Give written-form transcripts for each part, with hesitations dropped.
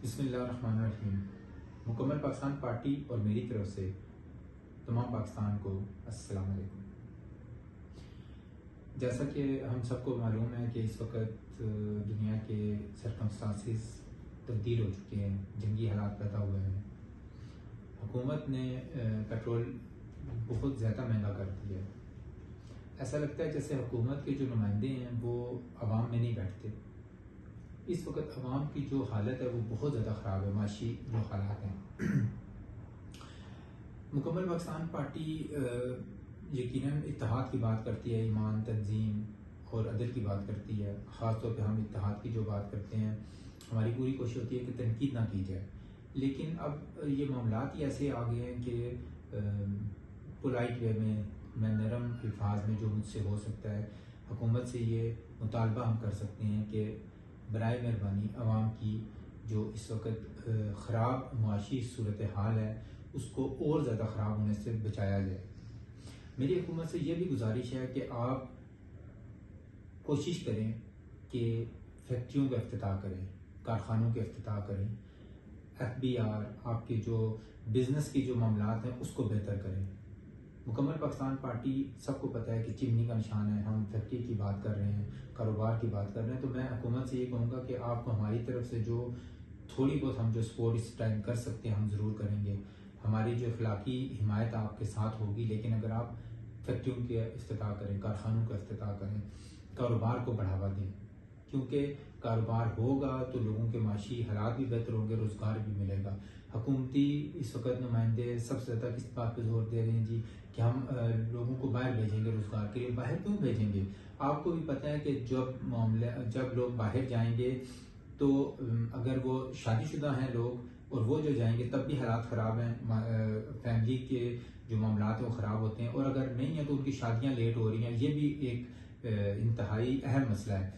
بسم اللہ الرحمن الرحیم۔ مکمل پاکستان پارٹی اور میری طرف سے تمام پاکستان کو السلام علیکم۔ جیسا کہ ہم سب کو معلوم ہے کہ اس وقت دنیا کے سرکمسٹانسز تبدیل ہو چکے ہیں، جنگی حالات پیدا ہوئے ہیں۔ حکومت نے پیٹرول بہت زیادہ مہنگا کر دیا ہے۔ ایسا لگتا ہے جیسے حکومت کے جو نمائندے ہیں وہ عوام میں نہیں بیٹھتے۔ اس وقت عوام کی جو حالت ہے وہ بہت زیادہ خراب ہے، معاشی جو حالات ہیں۔ مکمل پاکستان پارٹی یقیناً اتحاد کی بات کرتی ہے، ایمان، تنظیم اور عدل کی بات کرتی ہے۔ خاص طور پہ ہم اتحاد کی جو بات کرتے ہیں، ہماری پوری کوشش ہوتی ہے کہ تنقید نہ کی جائے، لیکن اب یہ معاملات ہی ایسے آ گئے ہیں کہ پولائٹ وے میں نرم الفاظ میں جو مجھ سے ہو سکتا ہے، حکومت سے یہ مطالبہ ہم کر سکتے ہیں کہ برائے مہربانی عوام کی جو اس وقت خراب معاشی صورتحال ہے اس کو اور زیادہ خراب ہونے سے بچایا جائے۔ میری حکومت سے یہ بھی گزارش ہے کہ آپ کوشش کریں کہ فیکٹریوں کا افتتاح کریں، کارخانوں کے افتتاح کریں، FBR آپ کے جو بزنس کی جو معاملات ہیں اس کو بہتر کریں۔ مکمل پاکستان پارٹی سب کو پتہ ہے کہ چمنی کا نشان ہے، ہم فیکٹری کی بات کر رہے ہیں، کاروبار کی بات کر رہے ہیں، تو میں حکومت سے یہ کہوں گا کہ آپ کو ہماری طرف سے جو تھوڑی بہت ہم جو سپورٹ اس ٹائم کر سکتے ہیں ہم ضرور کریں گے۔ ہماری جو اخلاقی حمایت آپ کے ساتھ ہوگی، لیکن اگر آپ فیکٹریوں کے افتتاح کریں، کارخانوں کا افتتاح کریں، کاروبار کو بڑھاوا دیں، کیونکہ کاروبار ہوگا تو لوگوں کے معاشی حالات بھی بہتر ہوں گے، روزگار بھی ملے گا۔ حکومتی اس وقت نمائندے سب سے زیادہ کس بات پہ زور دے رہے ہیں جی کہ ہم لوگوں کو باہر بھیجیں گے روزگار کے لیے۔ باہر کیوں بھیجیں گے؟ آپ کو بھی پتہ ہے کہ جب لوگ باہر جائیں گے تو اگر وہ شادی شدہ ہیں لوگ اور وہ جو جائیں گے تب بھی حالات خراب ہیں، فیملی کے جو معاملات ہیں وہ خراب ہوتے ہیں، اور اگر نہیں ہیں تو ان کی شادیاں لیٹ ہو رہی ہیں، یہ بھی ایک انتہائی اہم مسئلہ ہے۔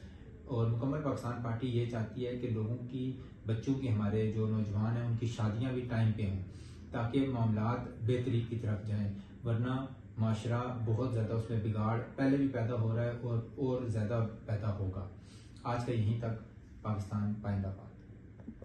اور مکمل پاکستان پارٹی یہ چاہتی ہے کہ لوگوں کی، بچوں کی، ہمارے جو نوجوان ہیں ان کی شادیاں بھی ٹائم پہ ہوں تاکہ معاملات بہتری کی طرف جائیں، ورنہ معاشرہ بہت زیادہ اس میں بگاڑ پہلے بھی پیدا ہو رہا ہے اور زیادہ پیدا ہوگا۔ آج کا یہیں تک۔ پاکستان پائندہ باد۔